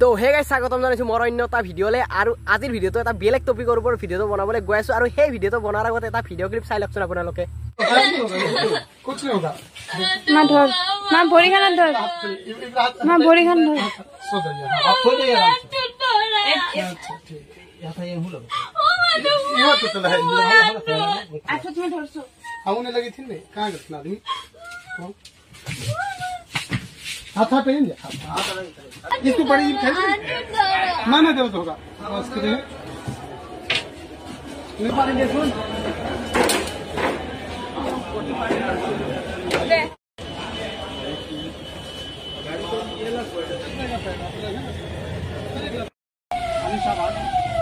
তো hey guys স্বাগতম জানাইছো মোৰ অন্য এটা ভিডিঅ'লে আৰু আজিৰ ভিডিঅ'টো এটা বেলেগ টপিকৰ ওপৰত ভিডিঅ'টো বনাবলৈ গৈ আছো আৰু সেই ভিডিঅ'টো বনাৰ আগতে এটা ভিডিঅ' ক্লিপ চাই লওকচোন আপোনালোকে कुछ नहीं होगा मां धर मां भोरी खाना धर मां भोरी खाना धर सो जाइए आप सो जाइए आराम से अच्छा ठीक यहाँ था ये हुआ यहाँ तो चला है अच्छा तुम्हें धर सो आउने लगी थी नहीं कहाँ गए ना आदमी हाथ पे नहीं इसको बड़ी खेल माना दे तो होगा बस के नहीं पानी सुन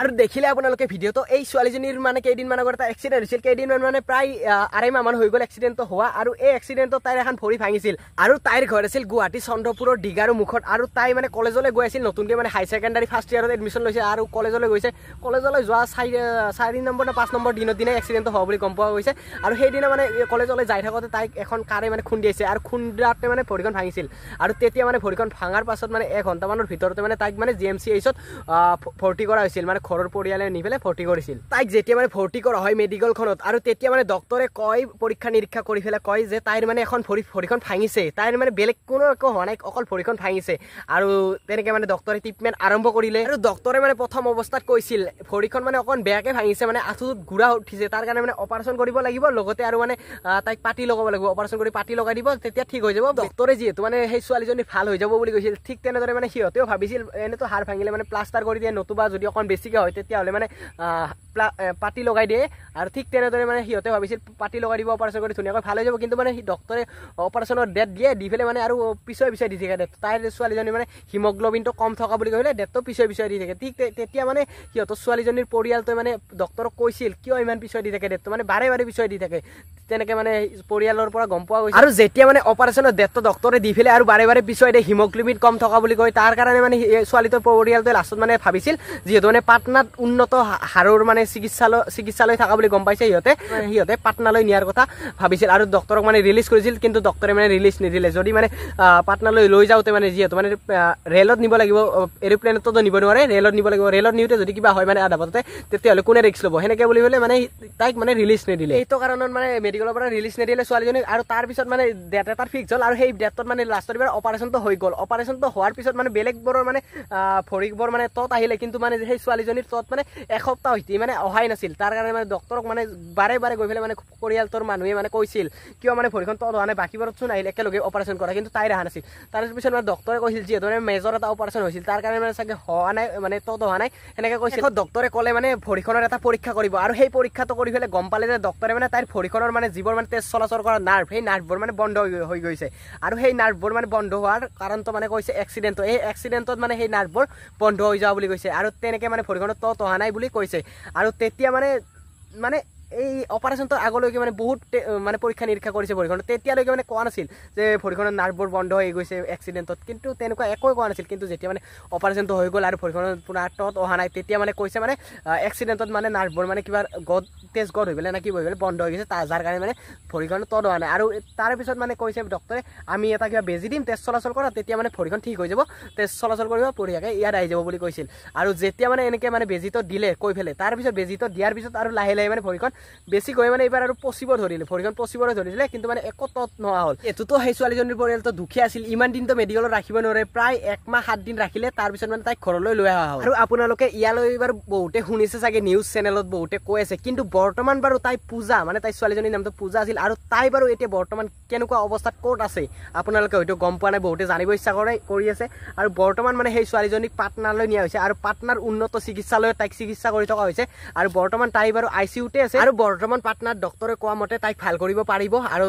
আৰু দেখিলে আপোনালোকে ভিডিঅ'টো এই ছোৱালীজনীৰ মানে কেইদিনমান আগত এটা এক্সিডেণ্ট হৈছিল কেইদিনমান মানে প্ৰায় আঢ়ৈ মাহমান হৈ গ'ল এক্সিডেণ্টটো হোৱা আৰু এই এক্সিডেণ্টত তাইৰ এখন ভৰি ভাঙিছিল আৰু তাইৰ ঘৰ আছিল গুৱাহাটী চন্দ্ৰপুৰৰ ডিগাৰু মুখত আৰু তাই মানে কলেজলৈ গৈ আছিল নতুনকৈ মানে হাই ছেকেণ্ডাৰী ফাৰ্ষ্ট ইয়াৰত এডমিশ্যন লৈছে আৰু কলেজলৈ গৈছে কলেজলৈ যোৱা 4 নম্বৰ নে 5 নম্বৰ দিনৰ দিনাই এক্সিডেণ্টটো হোৱা বুলি গম পোৱা গৈছে আৰু সেইদিনা মানে কলেজলৈ যাই থাকোঁতে তাইক এখন কাৰে মানে খুন্দিয়াইছে আৰু খুন্দাতে মানে ভৰিখন ভাঙিছিল আৰু তেতিয়া মানে ভৰিখন ভাঙাৰ পাছত মানে 1 ঘণ্টামানৰ ভিতৰতে মানে তাইক মানে GMCHত ভৰ্তি কৰা হৈছিল মানে ঘৰৰ পৰিয়ালে নি পেলাই ভৰ্তি কৰিছিল তাইক যেতিয়া মানে ভৰ্তি কৰা হয় মেডিকেলখনত আৰু তেতিয়া মানে ডক্টৰে কয় পৰীক্ষা নিৰীক্ষা কৰি পেলাই কয় যে তাইৰ মানে এখন ভৰিখন ভাঙিছে তাইৰ মানে বেলেগ কোনো একো হোৱা নাই অকল ভৰিখন ভাঙিছে আৰু তেনেকৈ মানে ডক্টৰে ট্ৰিটমেণ্ট আৰম্ভ কৰিলে আৰু ডক্টৰে মানে প্ৰথম অৱস্থাত কৈছিল ভৰিখন মানে অকণ বেয়াকৈ ভাঙিছে মানে আঁঠুটোত গুড়া উঠিছে তাৰ কাৰণে মানে অপাৰেশ্যন কৰিব লাগিব লগতে আৰু মানে তাইক পাতি লগাব লাগিব অপাৰেশ্যন কৰি পাতি লগাই দিব তেতিয়া ঠিক হৈ যাব ডক্টৰে যিহেতু মানে সেই ছোৱালীজনী ভাল হৈ যাব বুলি কৈছিল ঠিক তেনেদৰে মানে সিহঁতেও ভাবিছিল এনেতো হাড় ভাঙিলে মানে প্লাষ্টাৰ কৰি দিয়ে নতুবা যদি অকণ বেছিকৈ হয় তেতিয়াহ'লে মানে পাতি লগাই দিয়ে আৰু ঠিক তেনেদৰে মানে সিহঁতে ভাবিছিল পাতি লগাই দিব অপাৰেশ্যন কৰি ধুনীয়াকৈ ভাল হৈ যাব কিন্তু মানে ডক্টৰে অপাৰেশ্যনৰ ডেট দি পেলাই মানে আৰু পিছুৱাই দি থাকে ডেট তাইৰ ছোৱালীজনী মানে হিমগ্ল'বিনটো কম থকা বুলি কৈছিলে ডেটটো পিছুৱাই দি থাকে ঠিক তেতিয়া মানে সিহঁতৰ ছোৱালীজনীৰ পৰিয়ালটোৱে মানে ডক্টৰক কৈছিল কিয় ইমান পিছুৱাই দি থাকে ডেটটো মানে বাৰে বাৰে পিছুৱাই দি থাকে তেনেকৈ মানে পৰিয়ালৰ পৰা গম পোৱা গৈছে আৰু যেতিয়া মানে অপাৰেশ্যনৰ ডেটটো ডক্টৰে দি পেলাই আৰু বাৰে বাৰে পিছুৱাই দিয়ে হিমগ্ল'বিন কম থকা বুলি কয় তাৰ কাৰণে মানে ছোৱালীটোৰ পৰিয়ালটোৱে লাষ্টত মানে ভাবিছিল যিহেতু মানে পাটনাত উন্নত হাড়ৰ মানে চিকিৎসালয় থকা বুলি গম পাইছে সিহঁতে পাটনালৈ নিয়াৰ কথা ভাবিছিল আৰু ডক্টৰক মানে ৰিলিজ কৰিছিল কিন্তু ডক্টৰে মানে ৰিলিজ নিদিলে যদি মানে পাটনালৈ লৈ যাওঁতে মানে যিহেতু মানে ৰেলত নিব লাগিব এৰোপ্লেনতো নিব নোৱাৰে ৰেলত নিব লাগিব ৰেলত নিওঁতে যদি কিবা হয় মানে আধা বাটতে তেতিয়াহ'লে কোনে ৰিস্ক ল'ব সেনেকৈ বুলি পেলাই মানে তাইক মানে ৰিলিজ নিদিলে এইটো কাৰণত মানে মেডিকেলৰ পৰা ৰিলিজ নিদিলে ছোৱালীজনীক আৰু তাৰপিছত মানে ডেট এটা ফিক্স হ'ল আৰু সেই ডেটত মানে লাষ্টৰ বাৰ অপাৰেশ্যনটো হৈ গ'ল অপাৰেশ্যনটো হোৱাৰ পিছত মানে বেলেগবোৰৰ মানে ভৰিবোৰ মানে তত আহিলে কিন্তু মানে সেই ছোৱালীজনীৰ তত মানে এসপ্তাহ হৈছিল মানে অহাই নাছিল তাৰ কাৰণে মানে ডক্টৰক মানে বাৰে বাৰে গৈ পেলাই মানে পৰিয়ালটোৰ মানুহে মানে কৈছিল কিয় মানে ভৰিখন তত হোৱা নাই বাকীবোৰতচোন আহিল একেলগে অপাৰেশ্যন কৰা কিন্তু তাইৰ অহা নাছিল তাৰপিছত মানে ডক্টৰে কৈছিল যিহেতু মানে মেজৰ এটা অপাৰেশ্যন হৈছিল তাৰ কাৰণে মানে চাগে হোৱা নাই মানে তত হোৱা নাই সেনেকৈ কৈছিল ডক্টৰে ক'লে মানে ভৰিখনৰ এটা পৰীক্ষা কৰিব আৰু সেই পৰীক্ষাটো কৰি পেলাই গম পালে যে ডক্টৰে মানে তাইৰ ভৰিখনৰ মানে যিবোৰ মানে তেজ চলাচল কৰা নাৰ্ভ সেই নাৰ্ভবোৰ মানে বন্ধ হৈ গৈছে আৰু সেই নাৰ্ভবোৰ মানে বন্ধ হোৱাৰ কাৰণটো মানে কৈছে এক্সিডেণ্ট এই এক্সিডেণ্টত মানে সেই নাৰ্ভবোৰ বন্ধ হৈ যোৱা বুলি কৈছে আৰু তেনেকৈ মানে ভৰিখনত তত অহা নাই বুলি কৈছে আৰু তেতিয়া মানে এই অপাৰেশ্যনটোৰ আগলৈকে মানে বহুত মানে পৰীক্ষা নিৰীক্ষা কৰিছে ভৰিখনত তেতিয়ালৈকে মানে কোৱা নাছিল যে ভৰিখনৰ নাৰ্ভবোৰ বন্ধ হৈ গৈছে এক্সিডেণ্টত কিন্তু তেনেকুৱা একোৱে কোৱা নাছিল কিন্তু যেতিয়া মানে অপাৰেশ্যনটো হৈ গ'ল আৰু ভৰিখনত পুনৰ তত অহা নাই তেতিয়া মানে কৈছে মানে এক্সিডেণ্টত মানে নাৰ্ভবোৰ মানে কিবা তেজ গদ হৈ পেলাই নে কি হৈ পেলাই বন্ধ হৈ গৈছে যাৰ কাৰণে মানে ভৰিখনত তত অহা নাই আৰু তাৰপিছত মানে কৈছে ডক্টৰে আমি এটা কিবা বেজি দিম তেজ চলাচল কৰা তেতিয়া মানে ভৰিখন ঠিক হৈ যাব তেজ চলাচল কৰিব বঢ়িয়াকৈ ইয়াত আহি যাব বুলি কৈছিল আৰু যেতিয়া মানে এনেকৈ মানে বেজিটো দিলে কৈ পেলাই তাৰপিছত বেজিটো দিয়াৰ পিছত আৰু লাহে লাহে মানে ভৰিখন বেছিকৈ মানে এইবাৰ আৰু পচিব ধৰিলে ভৰিখন পচিবলৈ ধৰিছিলে কিন্তু মানে একো তত নোহোৱা হ'ল এইটোতো সেই ছোৱালীজনীৰ পৰিয়ালটো দুখীয়া আছিল ইমান দিনটো মেডিকেলত ৰাখিব নোৱাৰে প্ৰায় 1 মাহ 7 দিন ৰাখিলে তাৰপিছত মানে তাইক ঘৰলৈ লৈ অহা হ'ল আৰু আপোনালোকে ইয়ালৈ এইবাৰ বহুতে শুনিছে চাগে নিউজ চেনেলত বহুতে কৈ আছে কিন্তু বৰ্তমান বাৰু তাই পূজা মানে তাই ছোৱালীজনীৰ নামটো পূজা আছিল আৰু তাই বাৰু এতিয়া বৰ্তমান কেনেকুৱা অৱস্থাত ক'ত আছে আপোনালোকে হয়তো গম পোৱা নাই বহুতে জানিব ইচ্ছা কৰি আছে আৰু বৰ্তমান মানে সেই ছোৱালীজনীক পাটনালৈ নিয়া হৈছে আৰু পাটনাৰ উন্নত চিকিৎসালয়ত তাইক চিকিৎসা কৰি থকা হৈছে আৰু বৰ্তমান তাই বাৰু ICUতে আছে আৰু বৰ্তমান পাটনাত ডক্টৰে কোৱা মতে তাইক ভাল কৰিব পাৰিব আৰু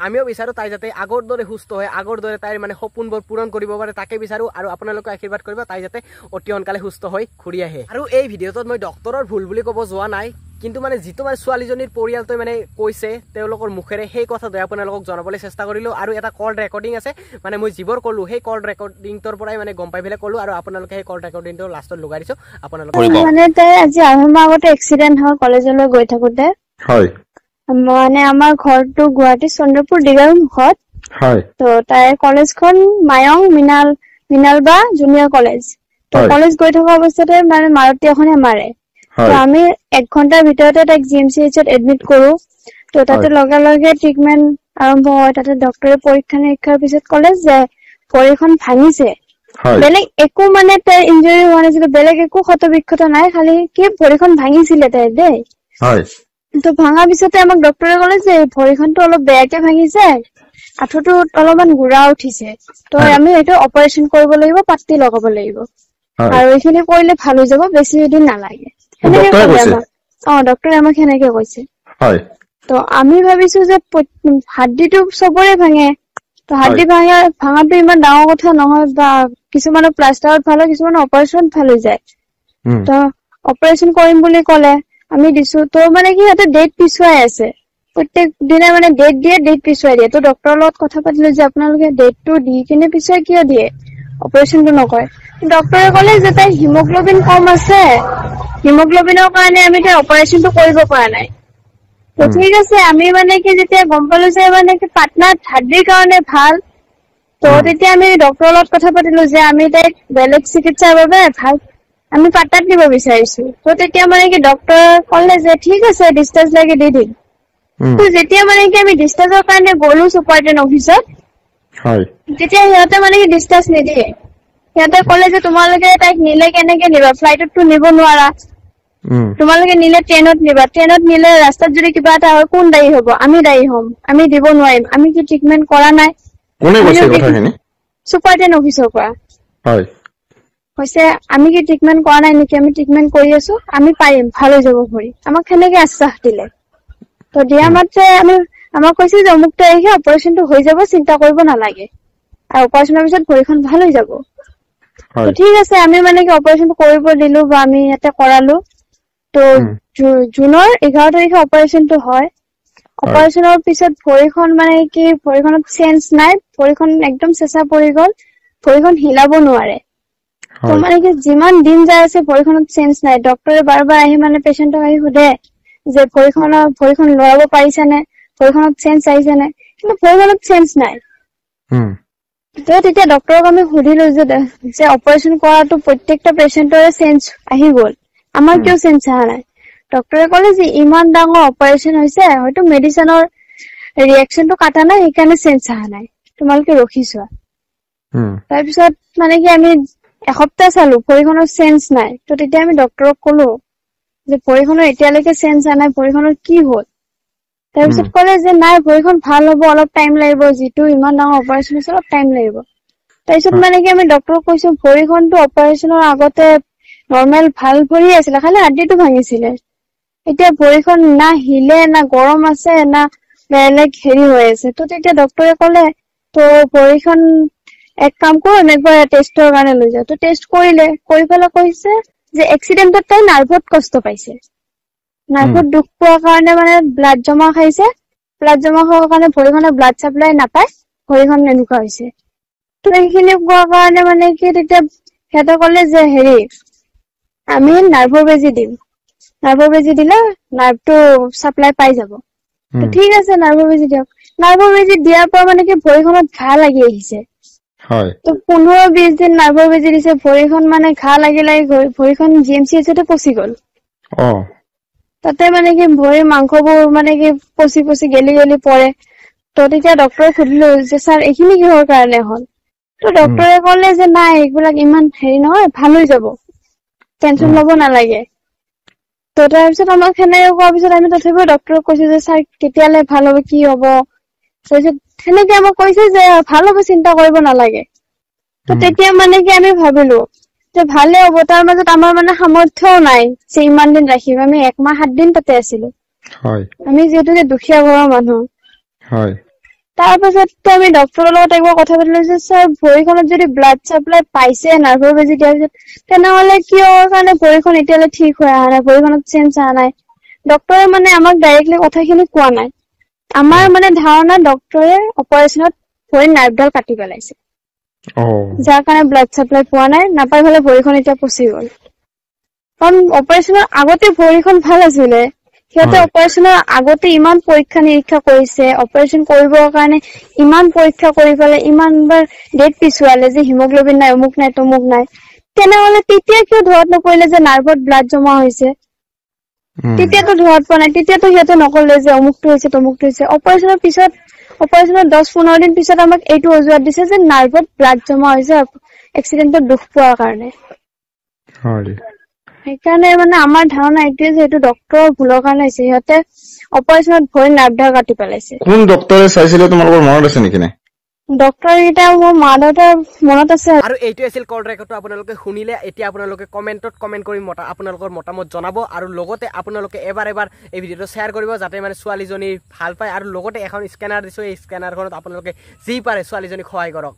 আমিও বিচাৰো তাই যাতে আগৰ দৰে সুস্থ হয় আগৰ দৰে তাইৰ মানে সপোনবোৰ পূৰণ কৰিব পাৰে তাকে বিচাৰো আৰু আপোনালোকে আশীৰ্বাদ কৰিব তাই যাতে অতি সোনকালে সুস্থ হৈ ঘূৰি আহে আৰু এই ভিডিঅ'টোত মই ডক্টৰৰ ভুল বুলি ক'ব যোৱা নাই কিন্তু মানে যিটো মানে ছোৱালীজনীৰ পৰিয়ালটোৱে মানে কৈছে তেওঁলোকৰ মুখেৰে সেই কথাটো আপোনালোকক জনাবলৈ চেষ্টা কৰিলোঁ আৰু এটা কল ৰেকৰ্ডিং আছে মানে মই যিবোৰ ক'লোঁ সেই কল ৰেকৰ্ডিংটোৰ পৰাই মানে গম পাই পেলাই ক'লোঁ আৰু আপোনালোকে সেই কল ৰেকৰ্ডিংটো লাষ্টত লগাই দিছোঁ আপোনালোকে মানে তাই আজি আঢ়ৈ মাহ আগতে এক্সিডেণ্ট হ'ল কলেজলৈ গৈ থাকোঁতে হয় মানে আমাৰ ঘৰটো গুৱাহাটী চন্দ্ৰপুৰ ডিগাৰু মুখত হয় তো তাইৰ কলেজখন মায়ং মিনালবা জুনিয়ৰ কলেজ তো কলেজ গৈ থকা অৱস্থাতে মানে মাৰুতি এখনে মাৰে তো আমি 1 ঘণ্টাৰ ভিতৰতে তাক জিএমচিএইচত এডমিট কৰো তো তাতে লগে লগে ট্ৰিটমেন্ট আৰম্ভ হয় তাতে ডক্টৰে পৰীক্ষা নিৰীক্ষাৰ পিছত ক'লে যে ভৰিখন ভাঙিছে বেলেগ একো মানে তাই ইনজুৰি হোৱা নাছিল বেলেগ একো ক্ষতবিক্ষত নাই খালি কি ভৰিখন ভাঙিছিলে তাই দেই তো ভাঙা পিছতে আমাক ডক্টৰে ক'লে যে ভৰিখনটো অলপ বেয়াকে ভাঙিছে আঠুটো অলপমান গুৰা উঠিছে তো আমি এইটো অপাৰেচন কৰিব লাগিব পাট্টি লগাব লাগিব আৰু এইখিনি কৰিলে ভাল হৈ যাব বেছি দিন নালাগে ডক্টৰে আমাক সেনেকে কৈছে তো আমি ভাবিছো যে হাড্ডিটো চবৰে ভাঙে তো হাড্ডি ভাঙাটো ইমান ডাঙৰ কথা নহয় বা কিছুমানৰ প্লাষ্টাৰত ভাল হয় কিছুমানৰ অপাৰেচন ভাল হৈ যায় তো অপাৰেচন কৰিম বুলি ক'লে আমি দিছো তো মানে কি সিহঁতে ডেট পিছুৱাই আছে প্ৰত্যেক দিনে মানে ডেট পিছুৱাই দিয়ে তো ডক্টৰৰ লগত কথা পাতিলো যে আপোনালোকে ডেটটো দি কিনে পিছুৱাই কিয় দিয়ে অপাৰেচনটো নকৰে ডক্টৰে ক'লে যে তাই হিমোগ্লোবিন কম আছে হিমোগ্লোবিনৰ কাৰণে আমি তাই অপাৰেচনটো কৰিব পৰা নাই তো ঠিক আছে আমি মানে কি যেতিয়া গম পালো যে মানে কি পাটনাত হাড্ডিৰ কাৰণে ভাল তো তেতিয়া আমি ডক্টৰৰ লগত কথা পাতিলো যে আমি তাইক বেলেগ চিকিৎসাৰ বাবে ভাল আমি পাটনাত নিব বিচাৰিছো তো তেতিয়া মানে কি ডক্টৰে ক'লে যে ঠিক আছে ডিসচাৰ্জ লাগি দি দিম তো যেতিয়া মানে কি আমি ডিসচাৰ্জৰ কাৰণে গলো সুপাৰটেন অফিচত তেতিয়া সিহঁতে মানে কি ডিসচাৰ্জ নিদিয়ে সিহঁতে ক'লে যে তোমালোকে তাইক নিলে কেনেকে নিবা ফ্লাইটতো নিব নোৱাৰা তোমালোকে নিলে ট্ৰেইনত নিলে ৰাস্তাত যদি কিবা এটা হয় কোন দায়ী হ'ব আমি দায়ী হ'ম আমি দিব নোৱাৰিম আমি কি ট্ৰিটমেন্ট কৰা নাই কোনে কৈছে কথাখিনি সুপাৰটেন অফিচৰ পৰা কৈছে আমি কি ট্ৰিটমেন্ট কৰা নাই নেকি আমি ট্ৰিটমেন্ট কৰি আছো আমি পাৰিম ভাল হৈ যাব ভৰি আমাক সেনেকে আশ্বাস দিলে তো দিয়া মাত্ৰে আমি আমাক কৈছে যে অমুক তাৰিখে অপাৰেচনটো হৈ যাব চিন্তা কৰিব নালাগে আৰু অপাৰেচনৰ পিছত ভৰিখন ভাল হৈ যাব তো ঠিক আছে আমি মানে কি অপাৰেচনটো কৰিব দিলো বা আমি ইয়াতে কৰালো তো জুনৰ 11 তাৰিখে অপাৰেচনটো হয় অপাৰেচনৰ পিছত ভৰিখন মানে কি ভৰিখনত চেঞ্জ নাই ভৰিখন একদম চেঁচা পৰি গ'ল ভৰিখন হিলাব নোৱাৰে তো মানে কি যিমান দিন যায় আছে ভৰিখনত চেঞ্জ নাই ডক্টৰে বাৰবাৰ আহি মানে পেশেন্টক আহি সুধে যে ভৰিখন লৰাব পাৰিছানে ভৰিখনত চেঞ্জ আহিছে নে কিন্তু ভৰিখনত চেঞ্জ নাই তো তেতিয়া ডক্টৰক আমি সুধিলো যে অপাৰেচন কৰাটো প্ৰত্যেকটা পেশেন্টৰে চেঞ্জ আহি গ'ল আমাৰ কিয় চেঞ্জ অহা নাই ডক্টৰে ক'লে যে ইমান ডাঙৰ অপাৰেচন হৈছে হয়তো মেডিচিনৰ ৰিএকচনটো কাটা নাই সেইকাৰণে চেঞ্জ অহা নাই তোমালোকে ৰখি চোৱা তাৰপিছত মানে কি আমি এসপ্তাহ চালো ভৰিখনৰ চেঞ্জ নাই তো তেতিয়া আমি ডক্টৰক ক'লো যে ভৰিখনৰ এতিয়ালৈকে চেঞ্জ অহা নাই ভৰিখনৰ কি হ'ল তাৰপিছত ক'লে যে নাই ভৰিখন ভাল হ'ব অলপ টাইম লাগিব যিটো ইমান ডাঙৰ অপাৰেচন হৈছে অলপ টাইম লাগিব তাৰপিছত মানে কি আমি ডক্টৰক কৈছো ভৰিখনটো অপাৰেচনৰ আগতে নৰ্মেল ভাল ভৰি আছিল খালি হাড্ডিটো ভাঙিছিলে এতিয়া ভৰিখন না হিলে না গৰম আছে না বেলেগ হেৰি হৈ আছে তো তেতিয়া ডক্টৰে ক'লে তো ভৰিখন এক কাম কৰো একবাৰ টেষ্টৰ কাৰণে লৈ যাও তো টেষ্ট কৰিলে কৰি পেলাই কৈছে যে এক্সিডেন্টত তাই নাৰ্ভত কষ্ট পাইছে নাৰ্ভত দুখ পোৱাৰ কাৰণে মানে ব্লাড জমা খাইছে ব্লাড জমা খোৱাৰ কাৰণে ভৰিখনে ব্লাড সাপ্লাই নাপায় ভৰিখন এনেকুৱা হৈছে তো এইখিনি পোৱাৰ কাৰণে মানে কি তেতিয়া সিহঁতে ক'লে যে হেৰি আমি নাৰ্ভৰ বেজি দিম নাৰ্ভৰ বেজি দিলে নাৰ্ভটো সাপ্লাই পাই যাব তো ঠিক আছে নাৰ্ভৰ বেজি দিয়ক নাৰ্ভৰ বেজি দিয়াৰ পৰা মানে কি ভৰিখনত ঘা লাগি আহিছে হয় তো 15-20 দিন নাৰ্ভৰ বেজি দিছে ভৰিখন মানে ঘা লাগি ভৰিখন জিএমচিএইচতে পচি গ'ল তাতে মানে কি ভৰি মাংসবোৰ মানে কি পচি গেলি পৰে তো তেতিয়া ডক্টৰে সুধিলো যে স্যাৰ এইখিনি কিহৰ কাৰণে হ'ল তো ডক্টৰে ক'লে যে নাই এইবিলাক ইমান হেৰি নহয় ভাল হৈ যাব টেনচন ল'ব নালাগে তো তাৰপিছত আমাক সেনেকে কোৱাৰ পিছত আমি তথাপিও ডক্টৰক কৈছো যে স্যাৰ কেতিয়ালে ভাল হ'ব কি হ'ব তাৰপিছত সেনেকে আমাক কৈছে যে ভাল হ'ব চিন্তা কৰিব নালাগে তো তেতিয়া মানে কি আমি ভাবিলো যে ভালে হ'ব তাৰ মাজত আমাৰ মানে সামৰ্থ্যও নাই যে ইমান দিন ৰাখিম আমি 1 মাহ 7 দিন তাতে আছিলো আমি যিহেতু দুখীয়া ঘৰৰ মানুহ তাৰপিছত আমি ডক্টৰৰ লগত একবাৰ কথা পাতিলো যে স্যাৰ ভৰিখনত যদি ব্লাড সাপ্লাই পাইছে নাৰ্ভৰ বেজি দিয়াৰ পিছত তেনেহ'লে কিয় কাৰণে ভৰিখন এতিয়ালৈ ঠিক হৈ অহা নাই ভৰিখনত চেঞ্জ অহা নাই ডক্টৰে মানে আমাক ডাইৰেক্টলি কথাখিনি কোৱা নাই আমাৰ মানে ধাৰণা ডক্টৰে অপাৰেচনত ভৰি নাৰ্ভডাল কাটি পেলাইছে যাৰ কাৰণে ব্লাড সাপ্লাই পোৱা নাই নাপাই ফলে ভৰিখন এতিয়া পচি গ'ল কাৰণ অপাৰেচনৰ আগতে ভৰিখন ভাল আছিলে সিহঁতে অপাৰেচনৰ আগতে ইমান পৰীক্ষা নিৰীক্ষা কৰিছে অপাৰেচন কৰিবৰ কাৰণে ইমান পৰীক্ষা কৰি পেলাই ইমানবাৰ ডেট পিছুৱালে যে হিমোগ্লোবিন নাই অমুক নাই তমুক নাই তেনেহলে তেতিয়া কিয় ধৰত নকৰিলে যে নাৰ্ভত ব্লাড জমা হৈছে তেতিয়াতো ধৰত পোৱা নাই তেতিয়াতো সিহঁতে নকলে যে অমুকটো হৈছে তমুকটো হৈছে অপাৰেশ্যনৰ 10-15 দিন পিছত আমাক এইটো অজুহাত দিছে যে নাৰ্ভত ব্লাড জমা হৈছে এক্সিডেন্টত দুখ পোৱাৰ কাৰণে সেইকাৰণে মানে আমাৰ ধাৰণা এইটোৱে যে এইটো ডক্টৰৰ ভুলৰ কাৰণে হৈছে সিহঁতে অপাৰেশ্যনত ভৰি নাৰ্ভডাল কাটি পেলাইছে কোন ডক্টৰে চাইছিলে তোমালোকৰ মনত আছে নেকি নাই ডক্টৰ এটা মোৰ মা দেউতাৰ মনত আছে আৰু এইটো আছিল কল ৰেকৰ্ডটো আপোনালোকে শুনিলে এতিয়া আপোনালোকে কমেন্টত কমেন্ট কৰি আপোনালোকৰ মতামত জনাব আৰু লগতে আপোনালোকে এবাৰ এই ভিডিঅটো শ্বেয়াৰ কৰিব যাতে মানে ছোৱালীজনী ভাল পায় আৰু লগতে এখন স্কেনাৰ দিছো এই স্কেনাৰখনত আপোনালোকে যি পাৰে ছোৱালীজনীক সহায় কৰক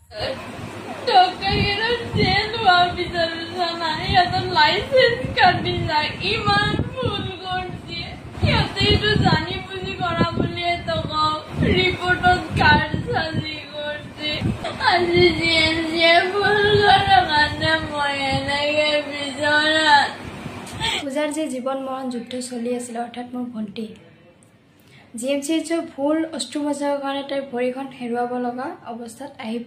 পূজাৰ যে জীৱন মৰণ যুদ্ধ চলি আছিল অৰ্থাৎ মোৰ ভণ্টি GMCHৰ ভুল অস্ত্ৰোপচাৰৰ কাৰণে তাইৰ ভৰিখন হেৰুৱাব লগা অৱস্থাত আহি